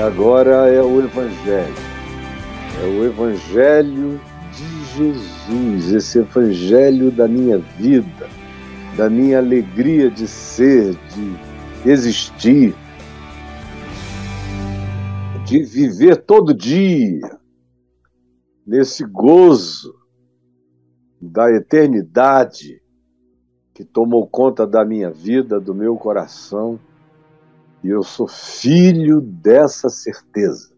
agora é o Evangelho. É o Evangelho de Jesus, esse Evangelho da minha vida, da minha alegria de ser, de existir, de viver todo dia nesse gozo da eternidade que tomou conta da minha vida, do meu coração. E eu sou filho dessa certeza,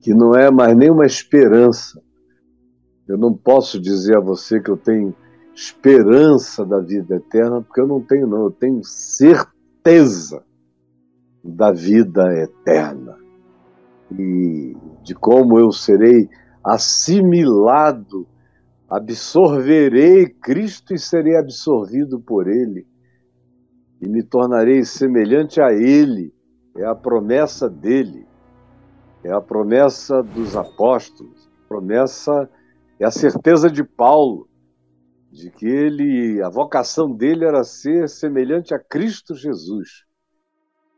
que não é mais nenhuma esperança. Eu não posso dizer a você que eu tenho esperança da vida eterna, porque eu não tenho, não. Eu tenho certeza da vida eterna e de como eu serei assimilado, absorverei Cristo e serei absorvido por Ele. E me tornarei semelhante a Ele. É a promessa dele, é a promessa dos apóstolos, é a certeza de Paulo, de que a vocação dele era ser semelhante a Cristo Jesus.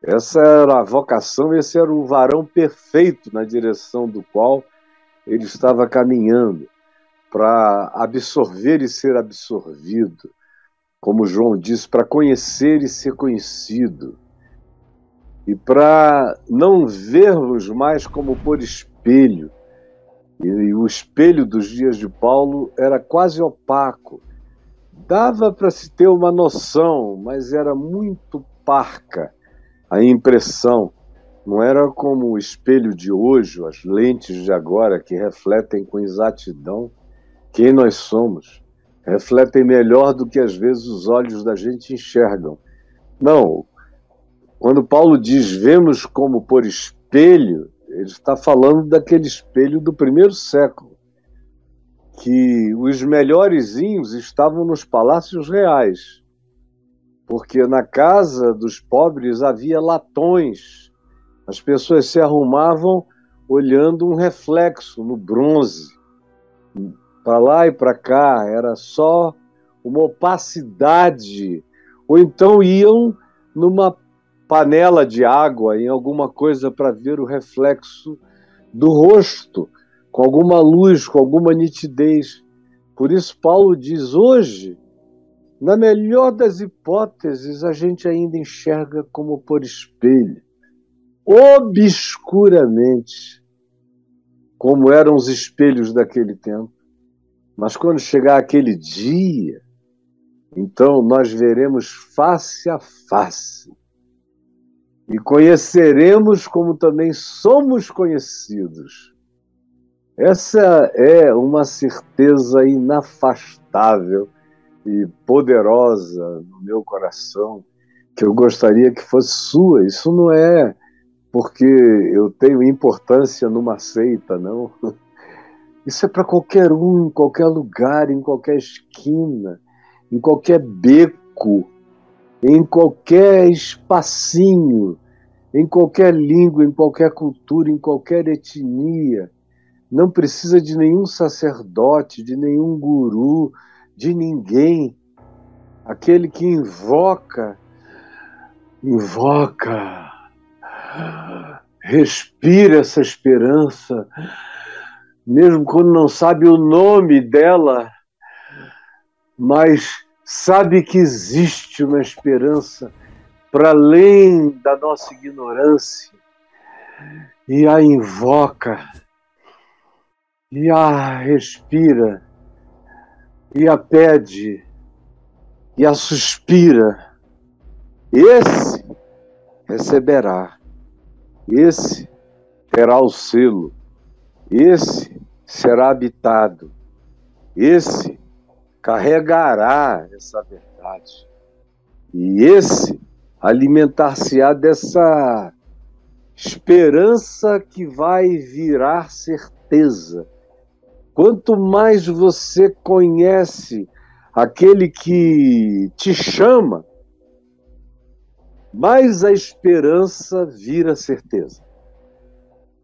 Essa era a vocação, esse era o varão perfeito na direção do qual ele estava caminhando, para absorver e ser absorvido. Como João disse, para conhecer e ser conhecido. E para não vermos mais como por espelho. E o espelho dos dias de Paulo era quase opaco. Dava para se ter uma noção, mas era muito parca a impressão. Não era como o espelho de hoje, as lentes de agora, que refletem com exatidão quem nós somos. Refletem melhor do que às vezes os olhos da gente enxergam. Não, quando Paulo diz vemos como por espelho, ele está falando daquele espelho do primeiro século, que os melhorzinhos estavam nos palácios reais, porque na casa dos pobres havia latões, as pessoas se arrumavam olhando um reflexo no bronze, para lá e para cá, era só uma opacidade. Ou então iam numa panela de água, em alguma coisa para ver o reflexo do rosto, com alguma luz, com alguma nitidez. Por isso Paulo diz, hoje, na melhor das hipóteses, a gente ainda enxerga como por espelho, obscuramente, como eram os espelhos daquele tempo. Mas quando chegar aquele dia, então nós veremos face a face e conheceremos como também somos conhecidos. Essa é uma certeza inafastável e poderosa no meu coração, que eu gostaria que fosse sua. Isso não é porque eu tenho importância numa seita, não. Isso é para qualquer um, em qualquer lugar, em qualquer esquina, em qualquer beco, em qualquer espacinho, em qualquer língua, em qualquer cultura, em qualquer etnia. Não precisa de nenhum sacerdote, de nenhum guru, de ninguém. Aquele que invoca, respira essa esperança, mesmo quando não sabe o nome dela, mas sabe que existe uma esperança para além da nossa ignorância, e a invoca, e a respira, e a pede, e a suspira. Esse receberá, esse terá o selo, esse será habitado, esse carregará essa verdade, e esse alimentar-se-á dessa esperança que vai virar certeza. Quanto mais você conhece aquele que te chama, mais a esperança vira certeza.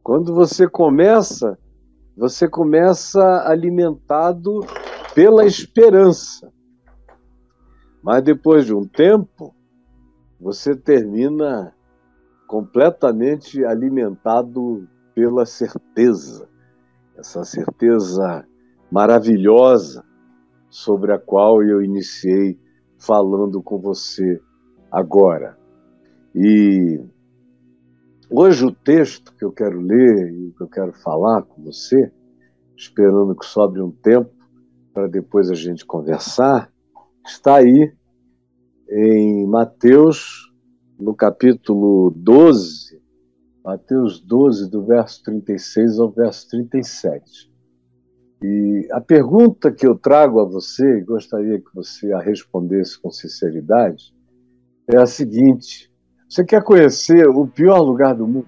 Quando você começa alimentado pela esperança. Mas depois de um tempo, você termina completamente alimentado pela certeza, essa certeza maravilhosa sobre a qual eu iniciei falando com você agora. E hoje o texto que eu quero ler e que eu quero falar com você, esperando que sobre um tempo para depois a gente conversar, está aí em Mateus, no capítulo 12, Mateus 12, do verso 36 ao verso 37. E a pergunta que eu trago a você, e gostaria que você a respondesse com sinceridade, é a seguinte: você quer conhecer o pior lugar do mundo?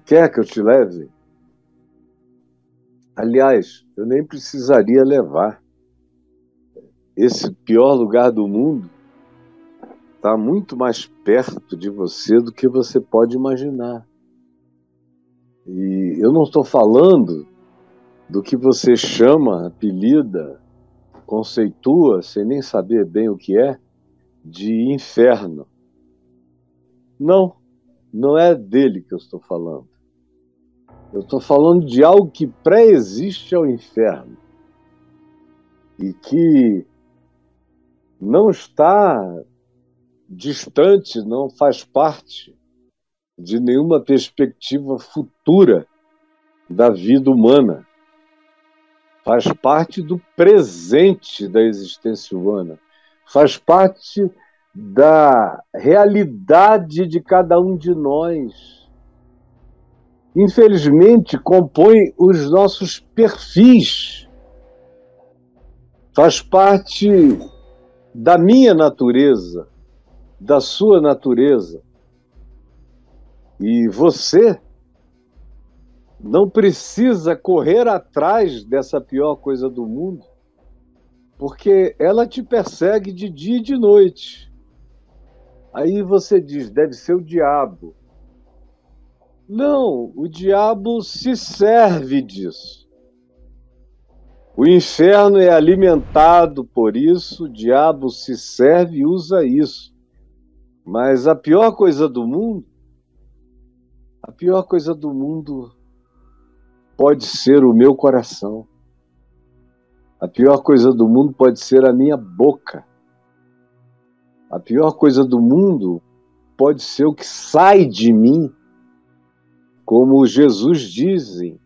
Quer que eu te leve? Aliás, eu nem precisaria levar. Esse pior lugar do mundo está muito mais perto de você do que você pode imaginar. E eu não estou falando do que você chama, apelida, conceitua, sem nem saber bem o que é, de inferno. Não, não é dele que eu estou falando. Eu estou falando de algo que pré-existe ao inferno e que não está distante, não faz parte de nenhuma perspectiva futura da vida humana. Faz parte do presente da existência humana. Faz parte da realidade de cada um de nós. Infelizmente, compõe os nossos perfis. Faz parte da minha natureza, da sua natureza. E você não precisa correr atrás dessa pior coisa do mundo, porque ela te persegue de dia e de noite. Aí você diz, deve ser o diabo. Não, o diabo se serve disso. O inferno é alimentado por isso, o diabo se serve e usa isso. Mas a pior coisa do mundo pode ser o meu coração. A pior coisa do mundo pode ser a minha boca. A pior coisa do mundo pode ser o que sai de mim, como Jesus diz em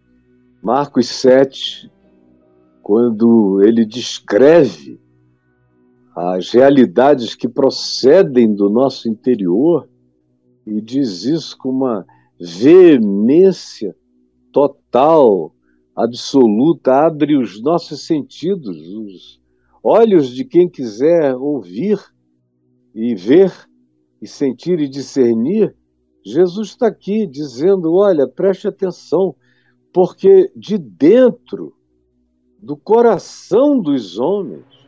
Marcos 7, quando ele descreve as realidades que procedem do nosso interior, e diz isso com uma veemência total, absoluta, abre os nossos sentidos, os olhos de quem quiser ouvir e ver e sentir e discernir. Jesus está aqui dizendo, olha, preste atenção, porque de dentro do coração dos homens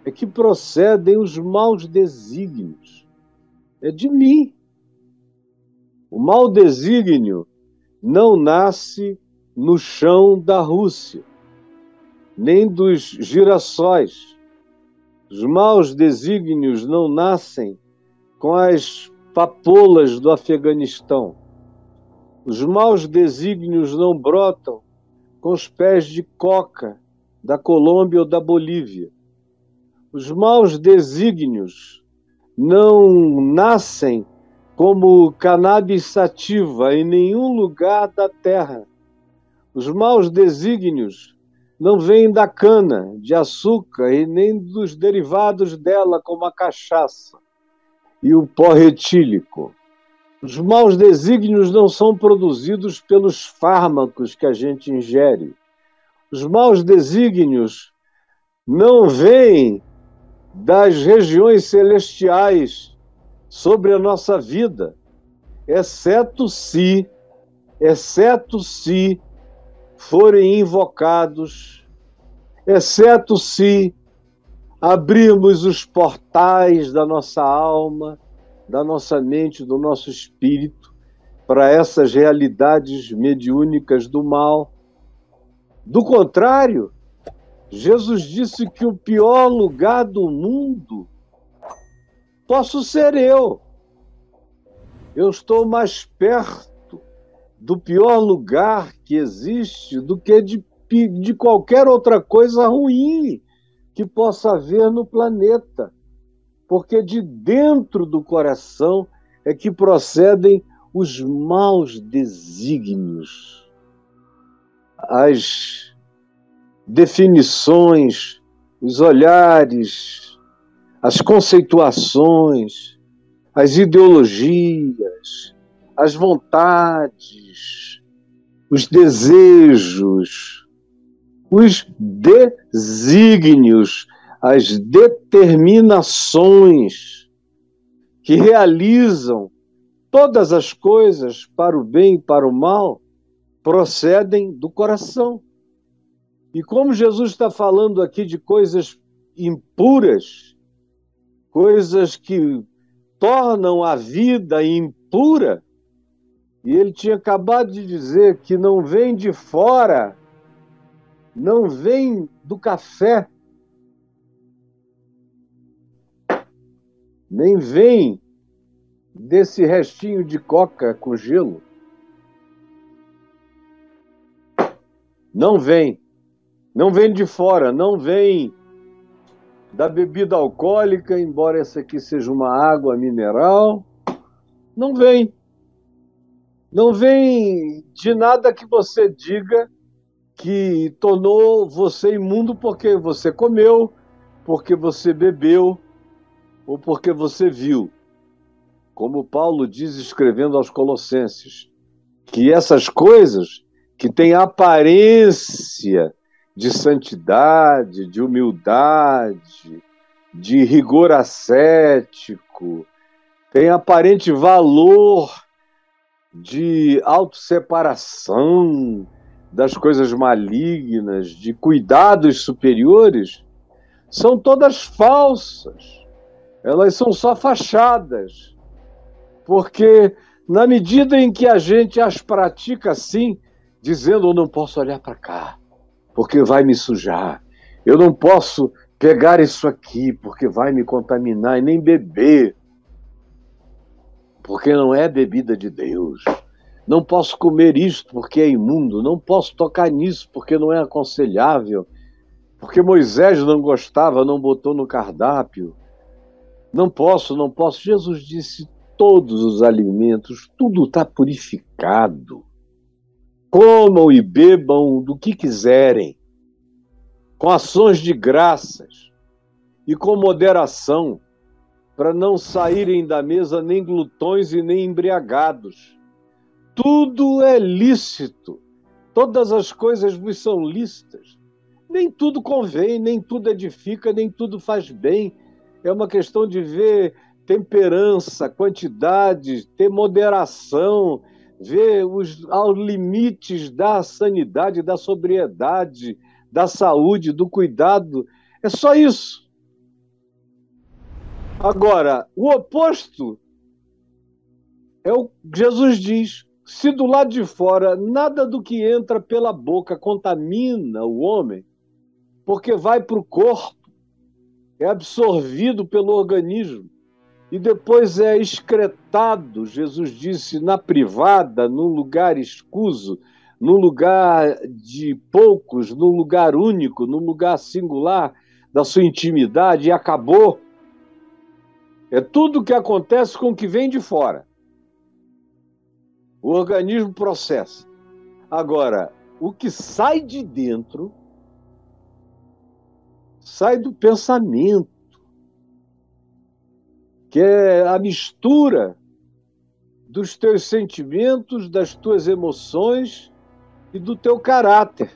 é que procedem os maus desígnios. É de mim. O mau desígnio não nasce no chão da Rússia, nem dos girassóis. Os maus desígnios não nascem com as papoulas do Afeganistão. Os maus desígnios não brotam com os pés de coca da Colômbia ou da Bolívia. Os maus desígnios não nascem como cannabis sativa em nenhum lugar da terra. Os maus desígnios não vêm da cana, de açúcar e nem dos derivados dela, como a cachaça e o pó retílico. Os maus desígnios não são produzidos pelos fármacos que a gente ingere. Os maus desígnios não vêm das regiões celestiais sobre a nossa vida, exceto se forem invocados, exceto se abrirmos os portais da nossa alma, da nossa mente, do nosso espírito, para essas realidades mediúnicas do mal. Do contrário, Jesus disse que o pior lugar do mundo posso ser eu. Eu estou mais perto do pior lugar que existe do que de qualquer outra coisa ruim que possa haver no planeta. Porque de dentro do coração é que procedem os maus desígnios, as definições, os olhares, as conceituações, as ideologias, as vontades, os desejos, os desígnios, as determinações que realizam todas as coisas para o bem e para o mal, procedem do coração. E como Jesus está falando aqui de coisas impuras, coisas que tornam a vida impura, e ele tinha acabado de dizer que não vem de fora, não vem do café, nem vem desse restinho de coca com gelo. Não vem. Não vem de fora, não vem da bebida alcoólica, embora essa aqui seja uma água mineral. Não vem. Não vem de nada que você diga que tornou você imundo porque você comeu, porque você bebeu ou porque você viu. Como Paulo diz escrevendo aos Colossenses, que essas coisas que têm aparência de santidade, de humildade, de rigor ascético, têm aparente valor de autosseparação das coisas malignas, de cuidados superiores, são todas falsas. Elas são só fachadas. Porque na medida em que a gente as pratica assim, dizendo eu não posso olhar para cá, porque vai me sujar. Eu não posso pegar isso aqui, porque vai me contaminar, e nem beber, porque não é bebida de Deus. Não posso comer isto, porque é imundo. Não posso tocar nisso, porque não é aconselhável. Porque Moisés não gostava, não botou no cardápio. Não posso. Jesus disse, todos os alimentos, tudo está purificado. Comam e bebam do que quiserem, com ações de graças e com moderação, para não saírem da mesa nem glutões e nem embriagados. Tudo é lícito, todas as coisas vos são lícitas. Nem tudo convém, nem tudo edifica, nem tudo faz bem. É uma questão de ver temperança, quantidade, ter moderação, ver aos limites da sanidade, da sobriedade, da saúde, do cuidado. É só isso. Agora, o oposto é o que Jesus diz. Se do lado de fora nada do que entra pela boca contamina o homem, porque vai para o corpo, é absorvido pelo organismo e depois é excretado, Jesus disse, na privada, num lugar escuso, num lugar de poucos, num lugar único, num lugar singular da sua intimidade, e acabou. É tudo o que acontece com o que vem de fora. O organismo processa. Agora, o que sai de dentro sai do pensamento, que é a mistura dos teus sentimentos, das tuas emoções e do teu caráter,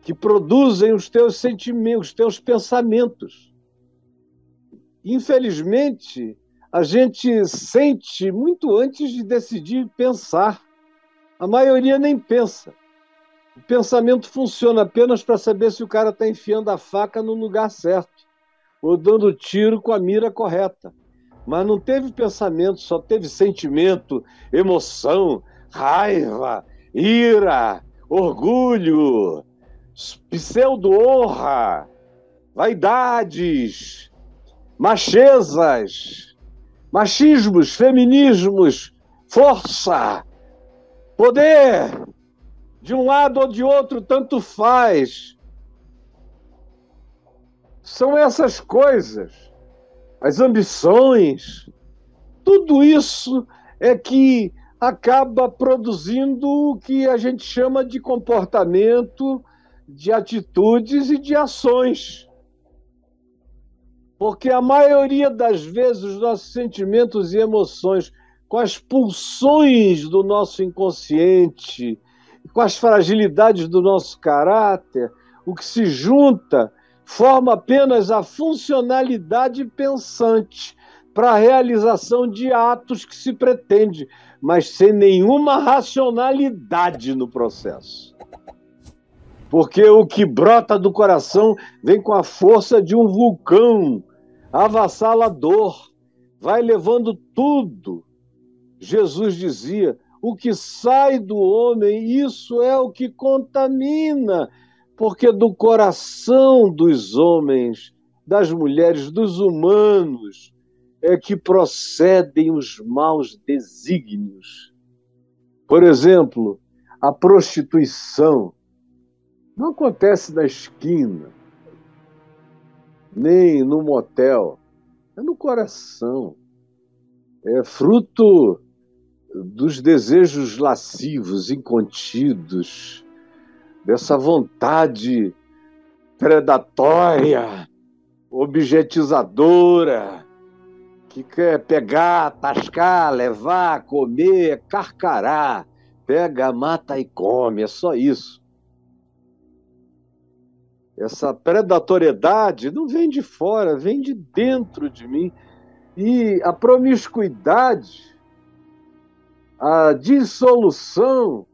que produzem os teus sentimentos, os teus pensamentos. Infelizmente, a gente sente muito antes de decidir pensar. A maioria nem pensa. O pensamento funciona apenas para saber se o cara está enfiando a faca no lugar certo ou dando tiro com a mira correta. Mas não teve pensamento, só teve sentimento, emoção, raiva, ira, orgulho, pseudo-honra, vaidades, machezas, Machismos, feminismos, força, poder, de um lado ou de outro, tanto faz. São essas coisas, as ambições, tudo isso é que acaba produzindo o que a gente chama de comportamento, de atitudes e de ações. Porque a maioria das vezes os nossos sentimentos e emoções, com as pulsões do nosso inconsciente, com as fragilidades do nosso caráter, o que se junta forma apenas a funcionalidade pensante para a realização de atos que se pretende, mas sem nenhuma racionalidade no processo. Porque o que brota do coração vem com a força de um vulcão avassalador, vai levando tudo. Jesus dizia: o que sai do homem, isso é o que contamina, porque do coração dos homens, das mulheres, dos humanos, é que procedem os maus desígnios. Por exemplo, a prostituição não acontece na esquina, nem no motel, é no coração. É fruto dos desejos lascivos, incontidos, dessa vontade predatória, objetizadora, que quer pegar, tascar, levar, comer, carcará. Pega, mata e come, é só isso. Essa predatoriedade não vem de fora, vem de dentro de mim. E a promiscuidade, a dissolução,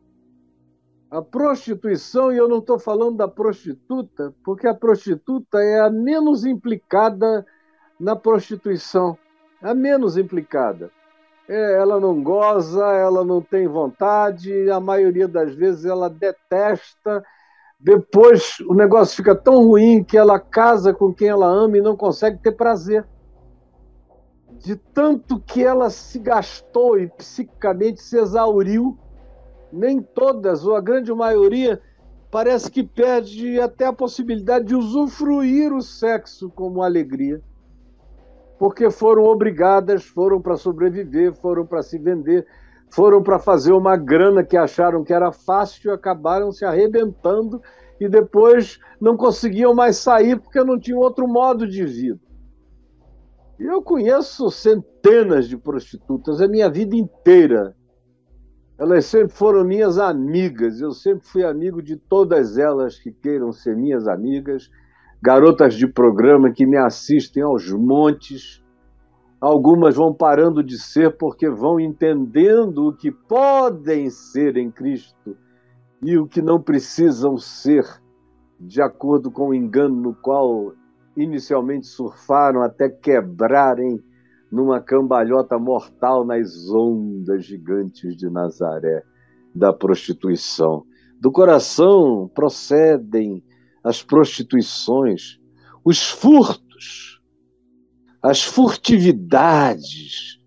a prostituição, e eu não estou falando da prostituta, porque a prostituta é a menos implicada na prostituição, a menos implicada. Ela não goza, ela não tem vontade, a maioria das vezes ela detesta. Depois o negócio fica tão ruim que ela casa com quem ela ama e não consegue ter prazer. De tanto que ela se gastou e psiquicamente se exauriu, nem todas, ou a grande maioria, parece que perde até a possibilidade de usufruir o sexo como alegria. Porque foram obrigadas, foram para sobreviver, foram para se vender, foram para fazer uma grana que acharam que era fácil e acabaram se arrebentando e depois não conseguiam mais sair porque não tinham outro modo de vida. E eu conheço centenas de prostitutas a minha vida inteira. Elas sempre foram minhas amigas, eu sempre fui amigo de todas elas que queiram ser minhas amigas, garotas de programa que me assistem aos montes. Algumas vão parando de ser porque vão entendendo o que podem ser em Cristo e o que não precisam ser, de acordo com o engano no qual inicialmente surfaram até quebrarem numa cambalhota mortal nas ondas gigantes de Nazaré, da prostituição. Do coração procedem as prostituições, os furtos, as furtividades,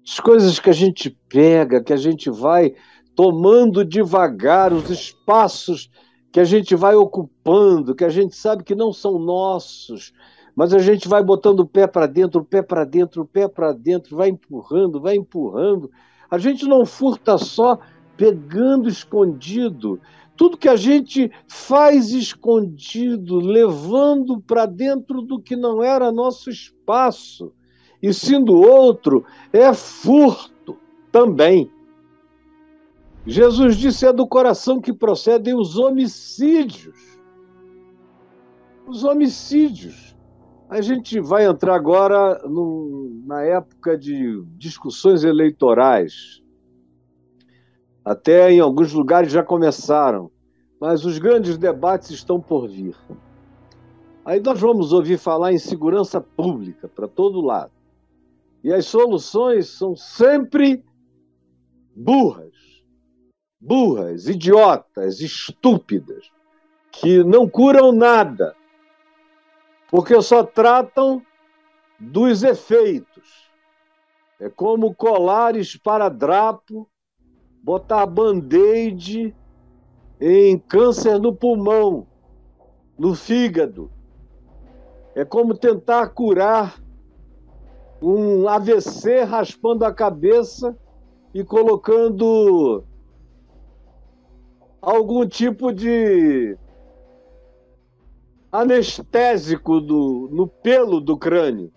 as coisas que a gente pega, que a gente vai tomando devagar, os espaços que a gente vai ocupando, que a gente sabe que não são nossos, mas a gente vai botando o pé para dentro, o pé para dentro, o pé para dentro, vai empurrando, vai empurrando. A gente não furta só pegando escondido. Tudo que a gente faz escondido, levando para dentro do que não era nosso espaço, e sendo outro, é furto também. Jesus disse: é do coração que procedem os homicídios. Os homicídios. A gente vai entrar agora na época de discussões eleitorais. Até em alguns lugares já começaram, mas os grandes debates estão por vir. Aí nós vamos ouvir falar em segurança pública para todo lado. E as soluções são sempre burras, idiotas, estúpidas, que não curam nada, porque só tratam dos efeitos. É como colar esparadrapo, botar band-aid em câncer no pulmão, no fígado. É como tentar curar um AVC raspando a cabeça e colocando algum tipo de anestésico no pelo do crânio,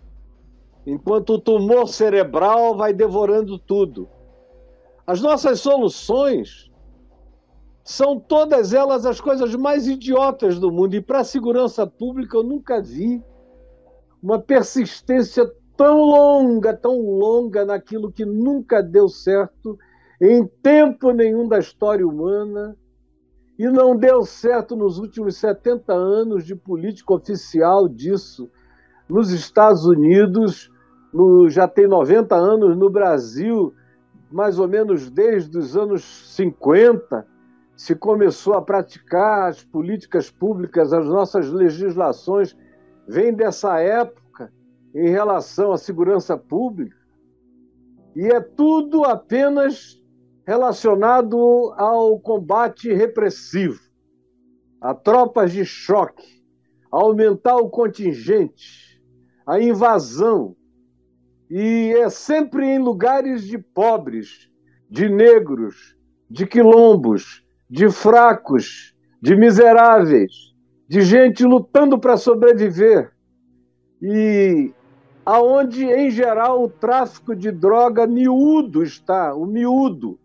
enquanto o tumor cerebral vai devorando tudo. As nossas soluções são todas elas as coisas mais idiotas do mundo, e para a segurança pública eu nunca vi uma persistência tão longa naquilo que nunca deu certo em tempo nenhum da história humana, e não deu certo nos últimos 70 anos de política oficial disso nos Estados Unidos, já tem 90 anos no Brasil, mais ou menos desde os anos 50, se começou a praticar as políticas públicas, as nossas legislações vêm dessa época em relação à segurança pública, e é tudo apenas relacionado ao combate repressivo, a tropas de choque, a aumentar o contingente, a invasão, e é sempre em lugares de pobres, de negros, de quilombos, de fracos, de miseráveis, de gente lutando para sobreviver, e aonde, em geral, o tráfico de droga miúdo está, o miúdo,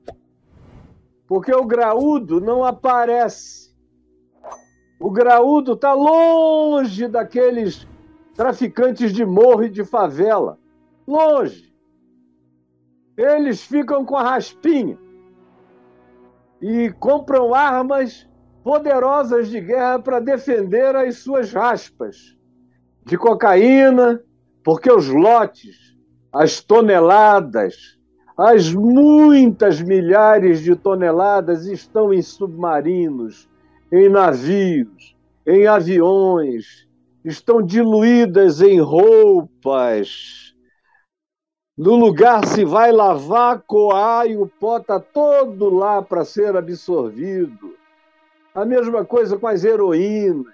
porque o graúdo não aparece. O graúdo está longe daqueles traficantes de morro e de favela, longe. Eles ficam com a raspinha e compram armas poderosas de guerra para defender as suas raspas de cocaína, porque os lotes, as toneladas, as muitas milhares de toneladas estão em submarinos, em navios, em aviões, estão diluídas em roupas. No lugar se vai lavar, coar, e o pó está todo lá para ser absorvido. A mesma coisa com as heroínas,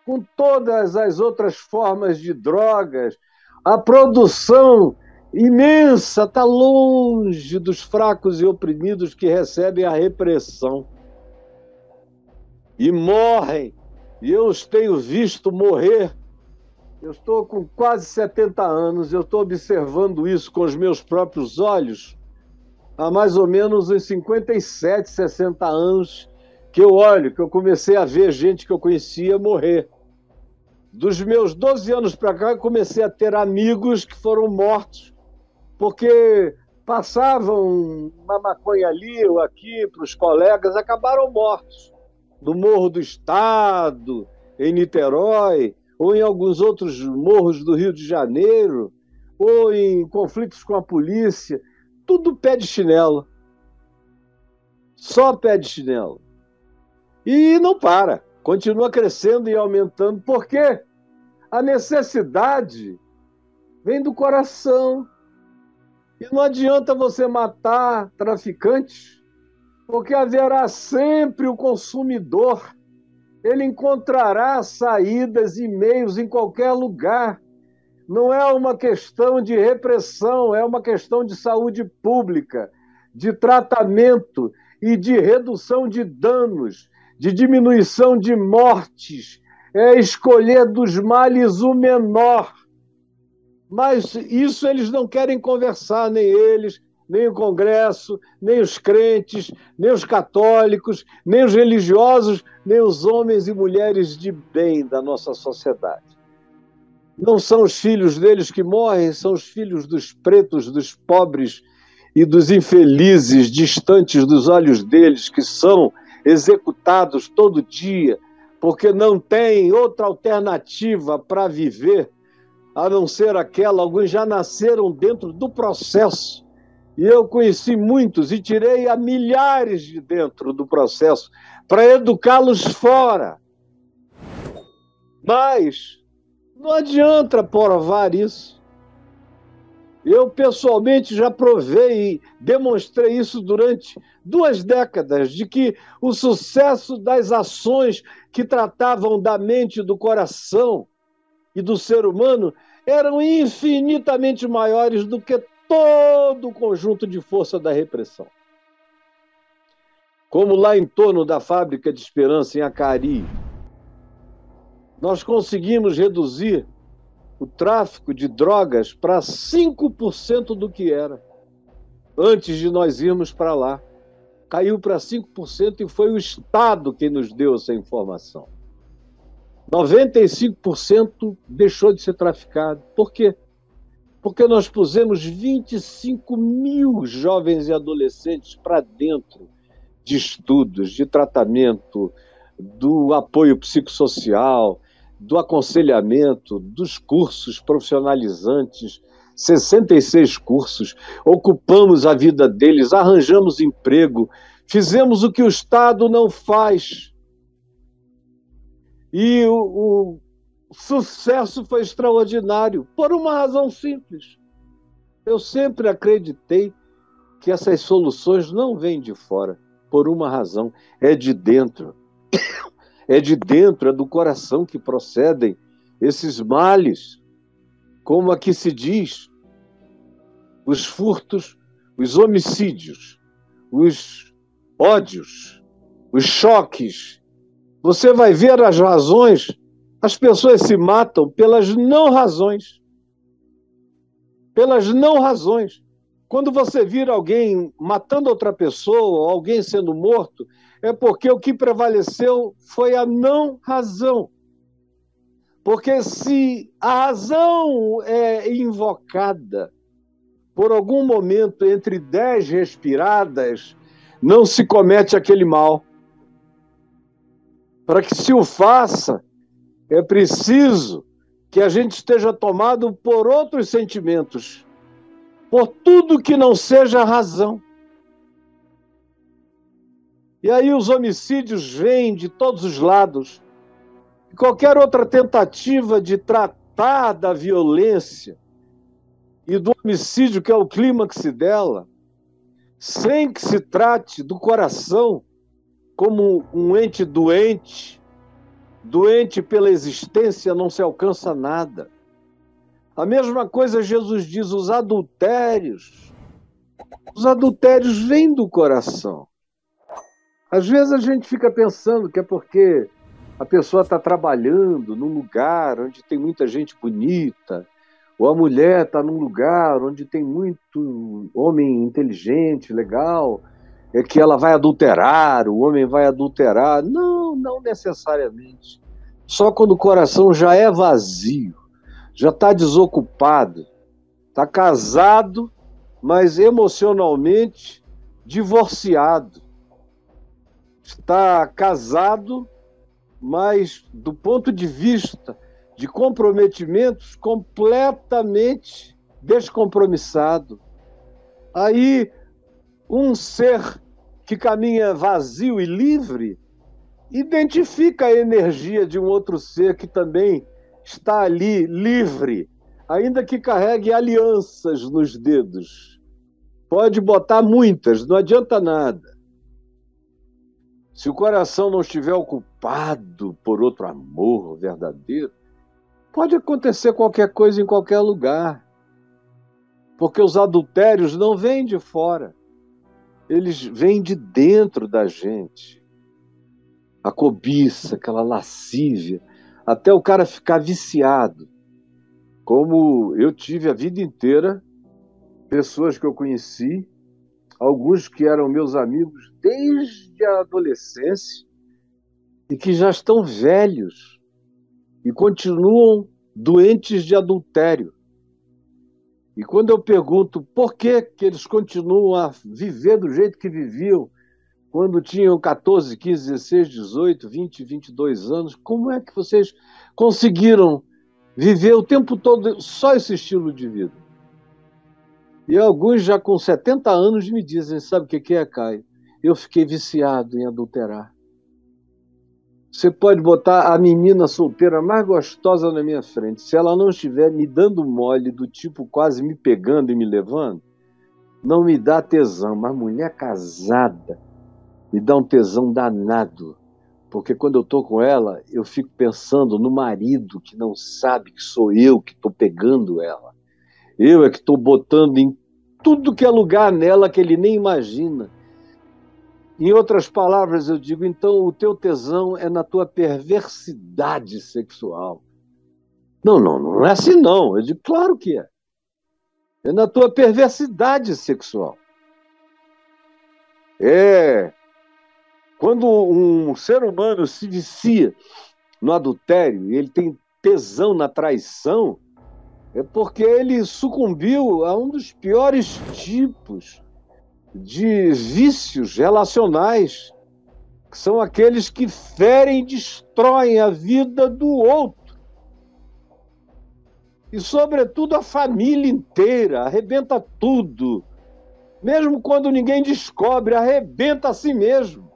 com todas as outras formas de drogas. A produção imensa está longe dos fracos e oprimidos que recebem a repressão. E morrem. E eu os tenho visto morrer. Eu estou com quase 70 anos, eu estou observando isso com os meus próprios olhos há mais ou menos uns 57, 60 anos que eu olho, que eu comecei a ver gente que eu conhecia morrer. Dos meus 12 anos para cá, eu comecei a ter amigos que foram mortos porque passavam uma maconha ali ou aqui para os colegas, acabaram mortos. No Morro do Estado, em Niterói, ou em alguns outros morros do Rio de Janeiro, ou em conflitos com a polícia, tudo pé de chinelo. Só pé de chinelo. E não para, continua crescendo e aumentando. Por quê? A necessidade vem do coração. E não adianta você matar traficantes, porque haverá sempre o consumidor. Ele encontrará saídas e meios em qualquer lugar. Não é uma questão de repressão, é uma questão de saúde pública, de tratamento e de redução de danos, de diminuição de mortes. É escolher dos males o menor. Mas isso eles não querem conversar, nem eles, nem o Congresso, nem os crentes, nem os católicos, nem os religiosos, nem os homens e mulheres de bem da nossa sociedade. Não são os filhos deles que morrem, são os filhos dos pretos, dos pobres e dos infelizes, distantes dos olhos deles, que são executados todo dia, porque não têm outra alternativa para viver, a não ser aquela. Alguns já nasceram dentro do processo. E eu conheci muitos e tirei a milhares de dentro do processo para educá-los fora. Mas não adianta provar isso. Eu, pessoalmente, já provei e demonstrei isso durante 2 décadas, de que o sucesso das ações que tratavam da mente, do coração e do ser humano eram infinitamente maiores do que todo o conjunto de força da repressão. Como lá em torno da Fábrica de Esperança, em Acari, nós conseguimos reduzir o tráfico de drogas para 5% do que era, antes de nós irmos para lá. Caiu para 5% e foi o Estado quem nos deu essa informação. 95% deixou de ser traficado. Por quê? Porque nós pusemos 25 mil jovens e adolescentes para dentro de estudos, de tratamento, do apoio psicossocial, do aconselhamento, dos cursos profissionalizantes, 66 cursos, ocupamos a vida deles, arranjamos emprego, fizemos o que o Estado não faz. E o sucesso foi extraordinário, por uma razão simples. Eu sempre acreditei que essas soluções não vêm de fora, por uma razão, é de dentro. É de dentro, é do coração que procedem esses males. Como aqui se diz, os furtos, os homicídios, os ódios, os choques. Você vai ver as razões, as pessoas se matam pelas não razões. Pelas não razões. Quando você vira alguém matando outra pessoa, alguém sendo morto, é porque o que prevaleceu foi a não razão. Porque se a razão é invocada por algum momento entre 10 respiradas, não se comete aquele mal. Para que se o faça, é preciso que a gente esteja tomado por outros sentimentos, por tudo que não seja razão. E aí os homicídios vêm de todos os lados. E qualquer outra tentativa de tratar da violência e do homicídio, que é o clímax dela, sem que se trate do coração como um ente doente, doente pela existência, não se alcança nada. A mesma coisa Jesus diz, os adultérios vêm do coração. Às vezes a gente fica pensando que é porque a pessoa está trabalhando num lugar onde tem muita gente bonita, ou a mulher está num lugar onde tem muito homem inteligente, legal, é que ela vai adulterar, o homem vai adulterar. Não, não necessariamente. Só quando o coração já é vazio, já está desocupado, está casado, mas emocionalmente divorciado. Está casado, mas do ponto de vista de comprometimentos, completamente descompromissado. Aí, um ser que caminha vazio e livre identifica a energia de um outro ser que também está ali livre, ainda que carregue alianças nos dedos. Pode botar muitas, não adianta nada. Se o coração não estiver ocupado por outro amor verdadeiro, pode acontecer qualquer coisa em qualquer lugar. Porque os adultérios não vêm de fora. Eles vêm de dentro da gente. A cobiça, aquela lascívia, até o cara ficar viciado. Como eu tive a vida inteira, pessoas que eu conheci, alguns que eram meus amigos desde a adolescência e que já estão velhos e continuam doentes de adultério. E quando eu pergunto por que eles continuam a viver do jeito que viviam quando tinham 14, 15, 16, 18, 20, 22 anos, como é que vocês conseguiram viver o tempo todo só esse estilo de vida? E alguns já com 70 anos me dizem, sabe o que é, Caio? Eu fiquei viciado em adulterar. Você pode botar a menina solteira mais gostosa na minha frente. Se ela não estiver me dando mole, do tipo quase me pegando e me levando, não me dá tesão. Mas mulher casada me dá um tesão danado. Porque quando eu estou com ela, eu fico pensando no marido que não sabe que sou eu que estou pegando ela. Eu é que estou botando em tudo que é lugar nela que ele nem imagina. Em outras palavras, eu digo, então o teu tesão é na tua perversidade sexual. Não, não, não é assim não. Eu digo, claro que é. É na tua perversidade sexual. É. Quando um ser humano se vicia no adultério e ele tem tesão na traição, é porque ele sucumbiu a um dos piores tipos de vícios relacionais, que são aqueles que ferem e destroem a vida do outro. E, sobretudo, a família inteira, arrebenta tudo. Mesmo quando ninguém descobre, arrebenta a si mesmo.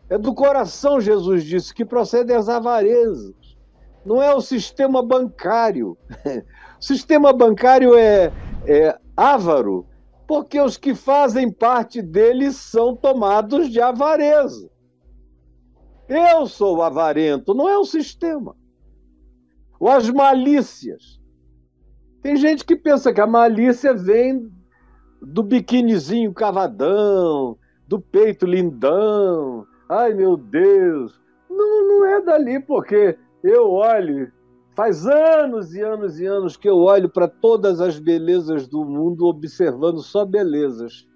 É do coração, Jesus disse, que procedem as avarezas. Não é o sistema bancário. O sistema bancário é avaro, porque os que fazem parte dele são tomados de avareza. Eu sou avarento, não é o sistema. Ou as malícias. Tem gente que pensa que a malícia vem do biquinizinho cavadão, do peito lindão. Ai, meu Deus. Não, não é dali, porque eu olho, faz anos e anos e anos que eu olho para todas as belezas do mundo, observando só belezas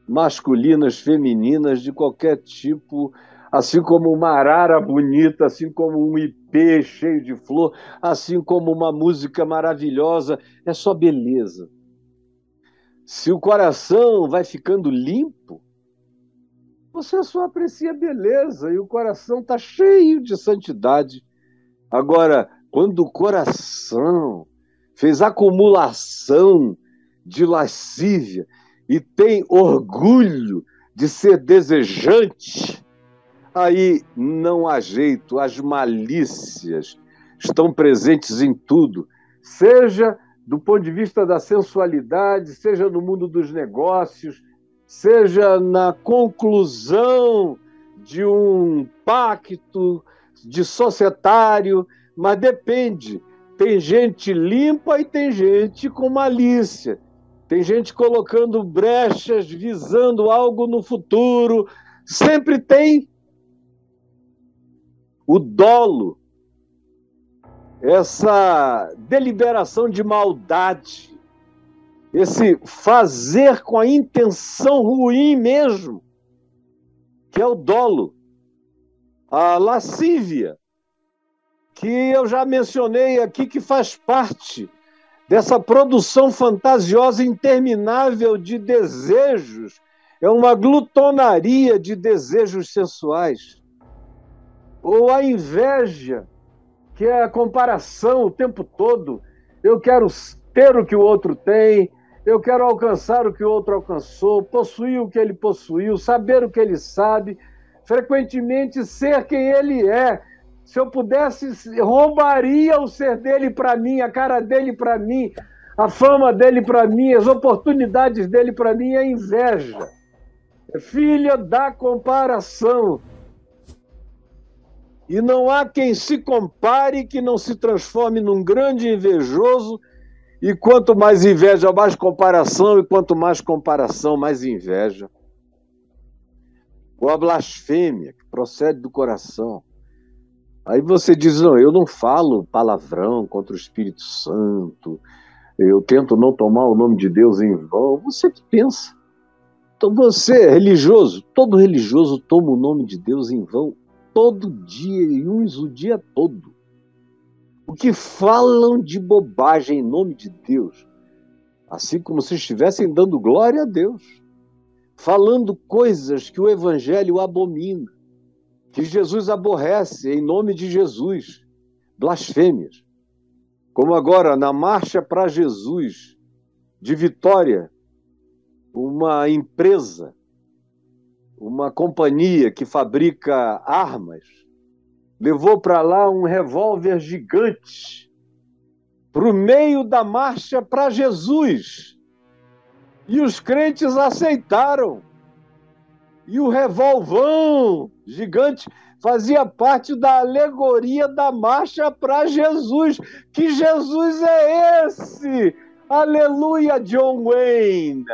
masculinas, femininas, de qualquer tipo, assim como uma arara bonita, assim como um ipê cheio de flor, assim como uma música maravilhosa, é só beleza. Se o coração vai ficando limpo, você só aprecia beleza e o coração está cheio de santidade. Agora, quando o coração fez acumulação de lascívia e tem orgulho de ser desejante, aí não há jeito, as malícias estão presentes em tudo, seja do ponto de vista da sensualidade, seja no mundo dos negócios, seja na conclusão de um pacto de societário, mas depende. Tem gente limpa e tem gente com malícia. Tem gente colocando brechas, visando algo no futuro. Sempre tem o dolo, essa deliberação de maldade, esse fazer com a intenção ruim mesmo, que é o dolo, a lascívia, que eu já mencionei aqui, que faz parte dessa produção fantasiosa interminável de desejos, é uma glutonaria de desejos sensuais. Ou a inveja, que é a comparação o tempo todo. Eu quero ter o que o outro tem, eu quero alcançar o que o outro alcançou, possuir o que ele possuiu, saber o que ele sabe, frequentemente ser quem ele é. Se eu pudesse, roubaria o ser dele para mim, a cara dele para mim, a fama dele para mim, as oportunidades dele para mim. É inveja. É filha da comparação. E não há quem se compare que não se transforme num grande invejoso, e quanto mais inveja, mais comparação, e quanto mais comparação, mais inveja. Ou a blasfêmia, que procede do coração. Aí você diz, não, eu não falo palavrão contra o Espírito Santo, eu tento não tomar o nome de Deus em vão. Você que pensa. Então você é religioso, todo religioso toma o nome de Deus em vão todo dia, e uns o dia todo. O que falam de bobagem em nome de Deus, assim como se estivessem dando glória a Deus, falando coisas que o Evangelho abomina, que Jesus aborrece em nome de Jesus, blasfêmias. Como agora, na Marcha para Jesus, de Vitória, uma empresa, uma companhia que fabrica armas, levou para lá um revólver gigante para o meio da marcha para Jesus. E os crentes aceitaram. E o revolvão gigante fazia parte da alegoria da marcha para Jesus. Que Jesus é esse? Aleluia, John Wayne!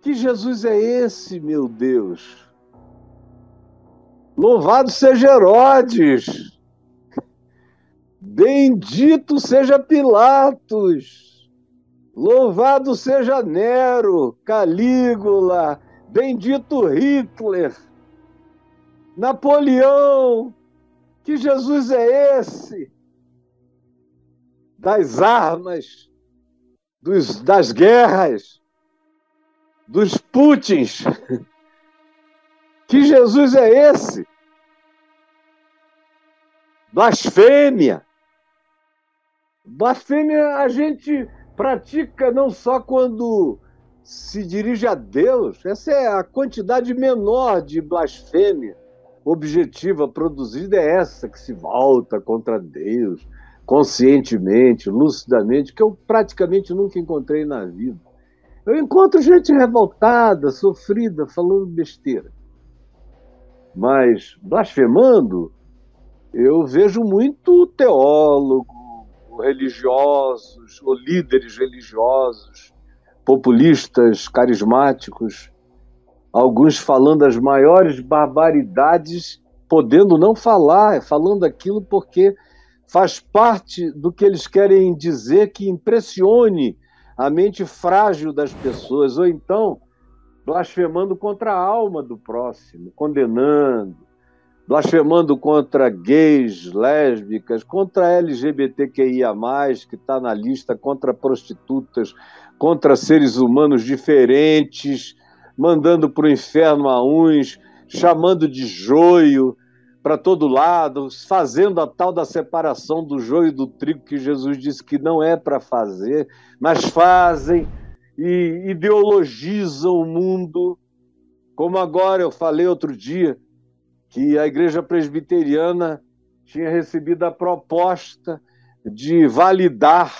Que Jesus é esse, meu Deus? Louvado seja Herodes! Bendito seja Pilatos! Louvado seja Nero, Calígula, bendito Hitler, Napoleão! Que Jesus é esse? Das armas, das guerras, dos Putins. Que Jesus é esse? Blasfêmia. Blasfêmia a gente pratica não só quando se dirige a Deus, essa é a quantidade menor de blasfêmia objetiva produzida, é essa que se volta contra Deus, conscientemente, lucidamente, que eu praticamente nunca encontrei na vida. Eu encontro gente revoltada, sofrida, falando besteira. Mas blasfemando, eu vejo muito teólogo, religiosos, ou líderes religiosos, populistas, carismáticos, alguns falando as maiores barbaridades, podendo não falar, falando aquilo porque faz parte do que eles querem dizer, que impressione a mente frágil das pessoas, ou então blasfemando contra a alma do próximo, condenando, blasfemando contra gays, lésbicas, contra LGBTQIA+, que está na lista, contra prostitutas, contra seres humanos diferentes, mandando para o inferno a uns, chamando de joio para todo lado, fazendo a tal da separação do joio e do trigo que Jesus disse que não é para fazer, mas fazem e ideologizam o mundo. Como agora eu falei outro dia, que a Igreja Presbiteriana tinha recebido a proposta de validar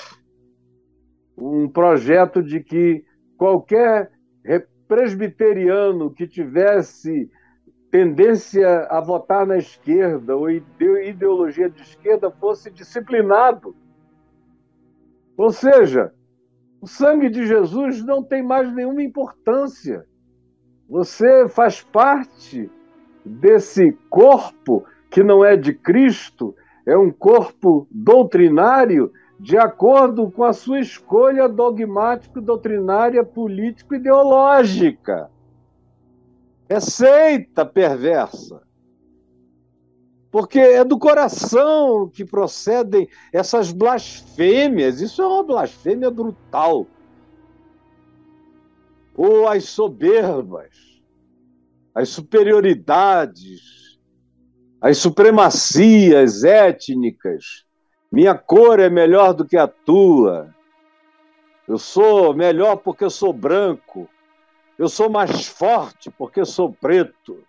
um projeto de que qualquer presbiteriano que tivesse tendência a votar na esquerda ou ideologia de esquerda fosse disciplinado. Ou seja, o sangue de Jesus não tem mais nenhuma importância. Você faz parte desse corpo que não é de Cristo, é um corpo doutrinário de acordo com a sua escolha dogmática, doutrinária, político-ideológica. É seita perversa. Porque é do coração que procedem essas blasfêmias. Isso é uma blasfêmia brutal. Ou as soberbas, as superioridades, as supremacias étnicas. Minha cor é melhor do que a tua. Eu sou melhor porque eu sou branco. Eu sou mais forte porque eu sou preto.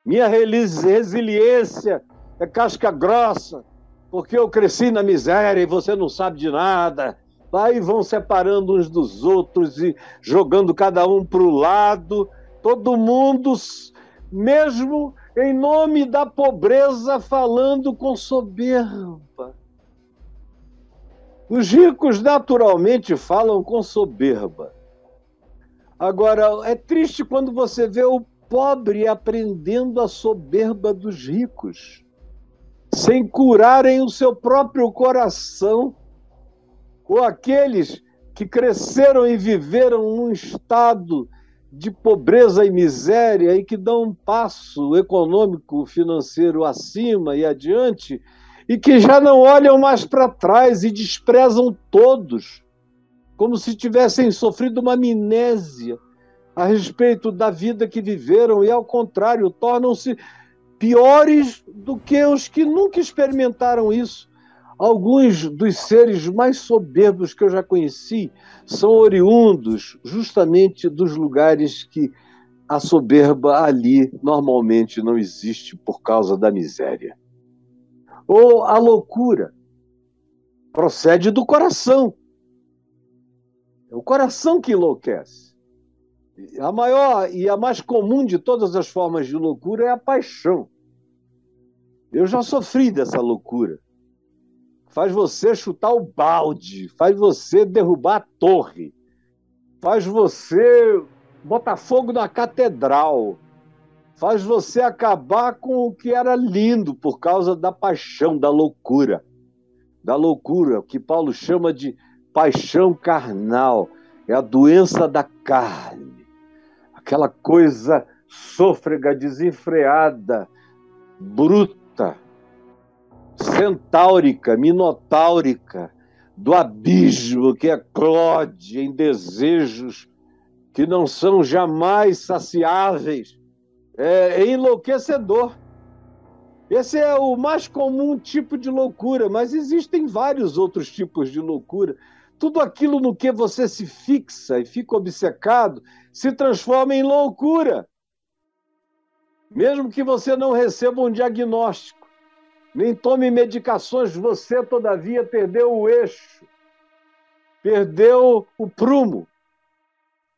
Minha resiliência é casca grossa porque eu cresci na miséria e você não sabe de nada. Aí vão separando uns dos outros e jogando cada um para o lado. Todo mundo, mesmo em nome da pobreza, falando com soberba. Os ricos naturalmente falam com soberba. Agora, é triste quando você vê o pobre aprendendo a soberba dos ricos, sem curarem o seu próprio coração, ou aqueles que cresceram e viveram num estado de pobreza e miséria e que dão um passo econômico, financeiro acima e adiante, e que já não olham mais para trás e desprezam todos, como se tivessem sofrido uma amnésia a respeito da vida que viveram e, ao contrário, tornam-se piores do que os que nunca experimentaram isso. Alguns dos seres mais soberbos que eu já conheci são oriundos justamente dos lugares que a soberba ali normalmente não existe por causa da miséria. Ou a loucura procede do coração. É o coração que enlouquece. A maior e a mais comum de todas as formas de loucura é a paixão. Eu já sofri dessa loucura. Faz você chutar o balde, faz você derrubar a torre, faz você botar fogo na catedral, faz você acabar com o que era lindo por causa da paixão, da loucura, que Paulo chama de paixão carnal, é a doença da carne, aquela coisa sôfrega, desenfreada, bruta, centaúrica, minotaurica, do abismo que eclode em desejos que não são jamais saciáveis. É enlouquecedor. Esse é o mais comum tipo de loucura, mas existem vários outros tipos de loucura. Tudo aquilo no que você se fixa e fica obcecado se transforma em loucura. Mesmo que você não receba um diagnóstico, nem tome medicações, você, todavia, perdeu o eixo, perdeu o prumo,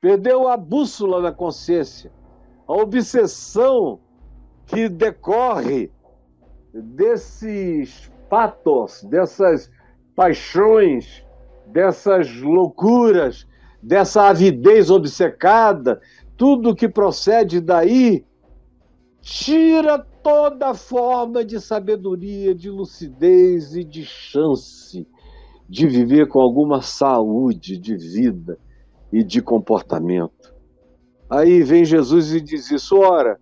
perdeu a bússola da consciência, a obsessão que decorre desses patos, dessas paixões, dessas loucuras, dessa avidez obcecada, tudo que procede daí tira toda forma de sabedoria, de lucidez e de chance de viver com alguma saúde de vida e de comportamento. Aí vem Jesus e diz isso: ora,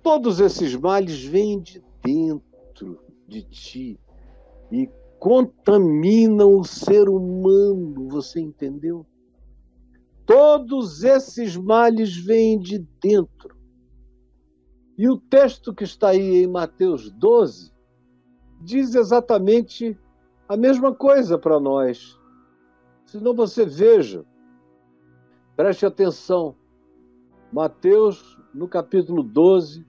todos esses males vêm de dentro de ti e contaminam o ser humano, você entendeu? Todos esses males vêm de dentro. E o texto que está aí em Mateus 12 diz exatamente a mesma coisa para nós. Senão você veja, preste atenção, Mateus, no capítulo 12,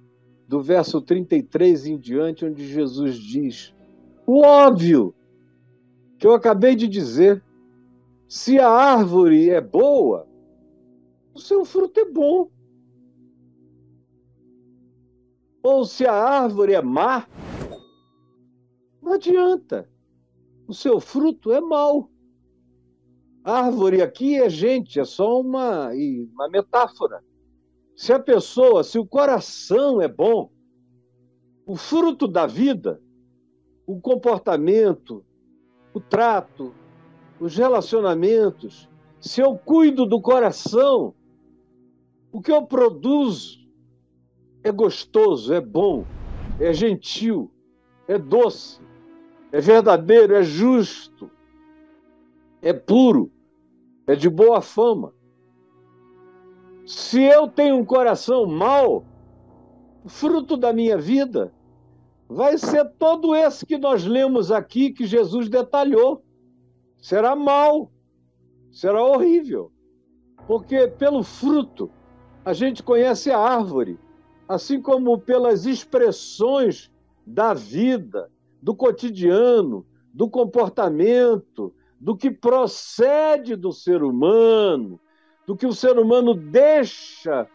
do verso 33 em diante, onde Jesus diz o óbvio que eu acabei de dizer: se a árvore é boa, o seu fruto é bom. Ou se a árvore é má, não adianta, o seu fruto é mau. Árvore aqui é gente, é só uma metáfora. Se a pessoa, se o coração é bom, o fruto da vida, o comportamento, o trato, os relacionamentos, se eu cuido do coração, o que eu produzo é gostoso, é bom, é gentil, é doce, é verdadeiro, é justo, é puro, é de boa fama. Se eu tenho um coração mau, o fruto da minha vida vai ser todo esse que nós lemos aqui, que Jesus detalhou. Será mau, será horrível, porque pelo fruto a gente conhece a árvore, assim como pelas expressões da vida, do cotidiano, do comportamento, do que procede do ser humano, do que o ser humano deixa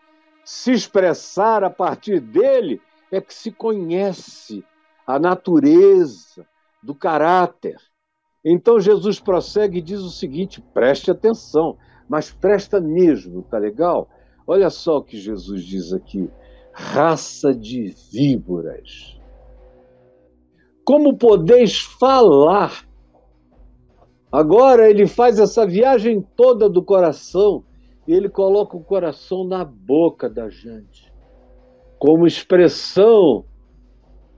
se expressar a partir dele, é que se conhece a natureza do caráter. Então Jesus prossegue e diz o seguinte, preste atenção, mas presta mesmo, tá legal? Olha só o que Jesus diz aqui: raça de víboras, como podeis falar? Agora ele faz essa viagem toda do coração e ele coloca o coração na boca da gente, como expressão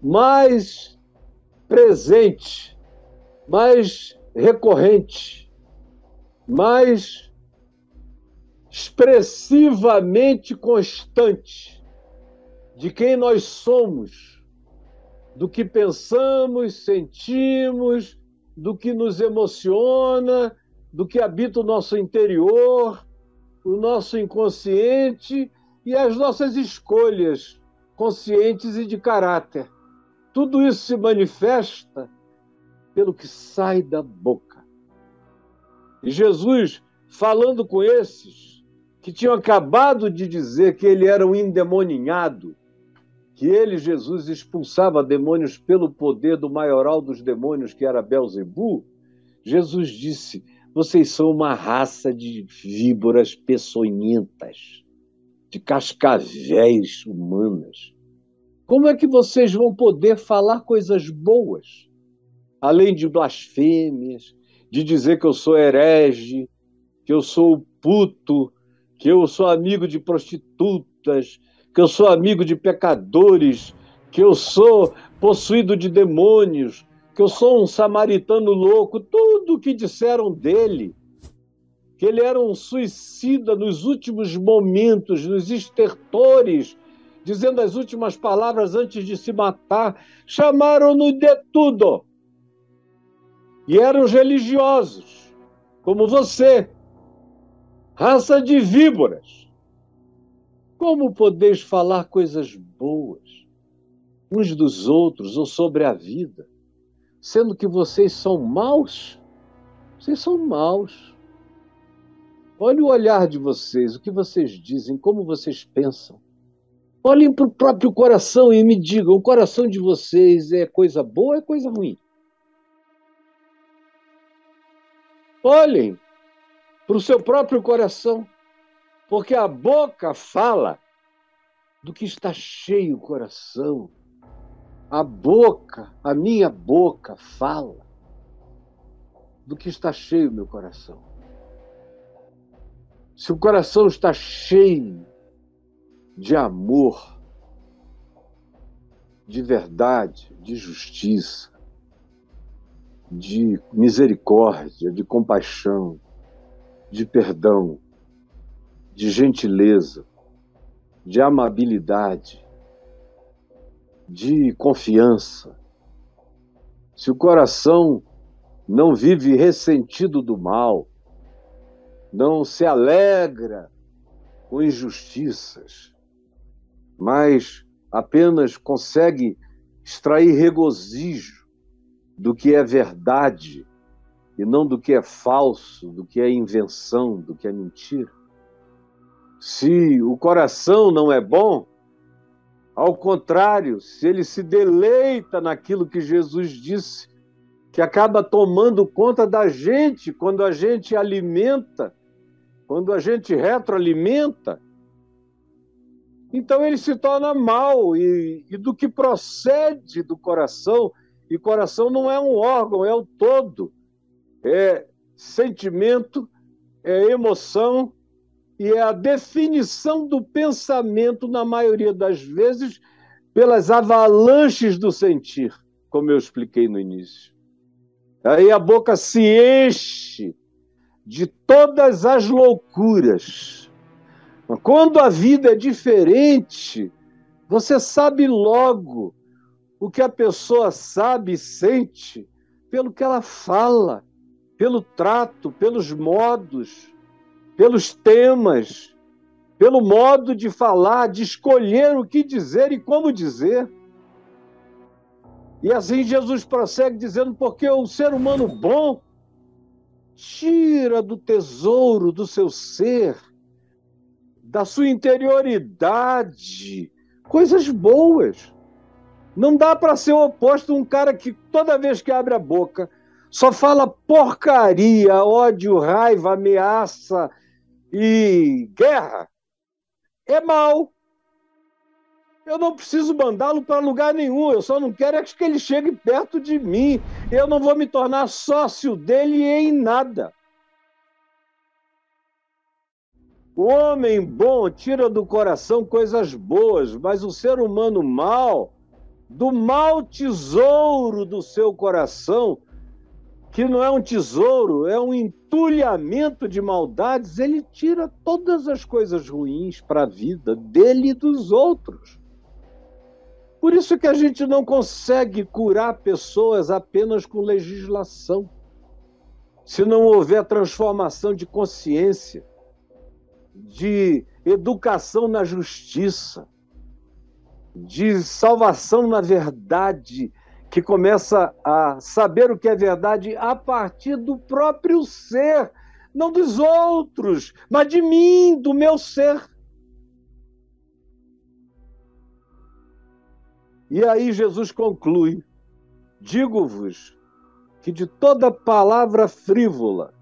mais presente, mais recorrente, mais expressivamente constante de quem nós somos, do que pensamos, sentimos, do que nos emociona, do que habita o nosso interior, o nosso inconsciente e as nossas escolhas conscientes e de caráter. Tudo isso se manifesta pelo que sai da boca. E Jesus, falando com esses que tinham acabado de dizer que ele era um endemoninhado, que ele, Jesus, expulsava demônios pelo poder do maioral dos demônios, que era Belzebu, Jesus disse: vocês são uma raça de víboras peçonhentas, de cascavéis humanas. Como é que vocês vão poder falar coisas boas, além de blasfêmias, de dizer que eu sou herege, que eu sou puto, que eu sou amigo de prostitutas, que eu sou amigo de pecadores, que eu sou possuído de demônios, que eu sou um samaritano louco, tudo o que disseram dele, que ele era um suicida nos últimos momentos, nos estertores, dizendo as últimas palavras antes de se matar, chamaram-no de tudo. E eram os religiosos, como você, raça de víboras. Como podeis falar coisas boas uns dos outros ou sobre a vida, sendo que vocês são maus? Vocês são maus. Olhe o olhar de vocês, o que vocês dizem, como vocês pensam. Olhem para o próprio coração e me digam, o coração de vocês é coisa boa ou é coisa ruim? Olhem para o seu próprio coração, porque a boca fala do que está cheio o coração. A boca, a minha boca fala do que está cheio o meu coração. Se o coração está cheio de amor, de verdade, de justiça, de misericórdia, de compaixão, de perdão, de gentileza, de amabilidade, de confiança. Se o coração não vive ressentido do mal, não se alegra com injustiças, mas apenas consegue extrair regozijo do que é verdade e não do que é falso, do que é invenção, do que é mentira. Se o coração não é bom, ao contrário, se ele se deleita naquilo que Jesus disse, que acaba tomando conta da gente quando a gente alimenta, quando a gente retroalimenta, então ele se torna mal e do que procede do coração, e coração não é um órgão, é o todo, é sentimento, é emoção e é a definição do pensamento, na maioria das vezes, pelas avalanches do sentir, como eu expliquei no início. Aí a boca se enche de todas as loucuras. Quando a vida é diferente, você sabe logo o que a pessoa sabe e sente pelo que ela fala, pelo trato, pelos modos, pelos temas, pelo modo de falar, de escolher o que dizer e como dizer. E assim Jesus prossegue dizendo, porque o ser humano bom tira do tesouro do seu ser, da sua interioridade, coisas boas. Não dá para ser o oposto um cara que toda vez que abre a boca só fala porcaria, ódio, raiva, ameaça e guerra. É mal. Eu não preciso mandá-lo para lugar nenhum, eu só não quero é que ele chegue perto de mim. Eu não vou me tornar sócio dele em nada. O homem bom tira do coração coisas boas, mas o ser humano mau, do mau tesouro do seu coração, que não é um tesouro, é um entulhamento de maldades, ele tira todas as coisas ruins para a vida dele e dos outros. Por isso que a gente não consegue curar pessoas apenas com legislação. Se não houver transformação de consciência, de educação na justiça, de salvação na verdade, que começa a saber o que é verdade a partir do próprio ser, não dos outros, mas de mim, do meu ser. E aí Jesus conclui: digo-vos que de toda palavra frívola,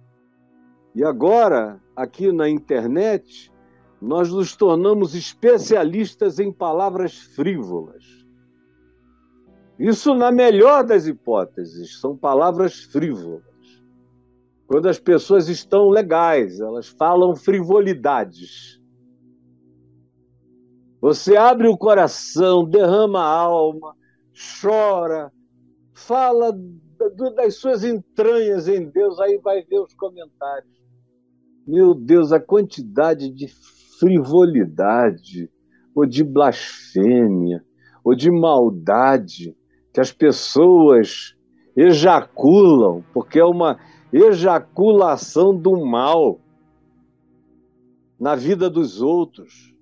e agora, aqui na internet, nós nos tornamos especialistas em palavras frívolas. Isso na melhor das hipóteses, são palavras frívolas. Quando as pessoas estão legais, elas falam frivolidades. Você abre o coração, derrama a alma, chora, fala das suas entranhas em Deus, aí vai ver os comentários. Meu Deus, a quantidade de frivolidade, ou de blasfêmia, ou de maldade que as pessoas ejaculam, porque é uma ejaculação do mal na vida dos outros.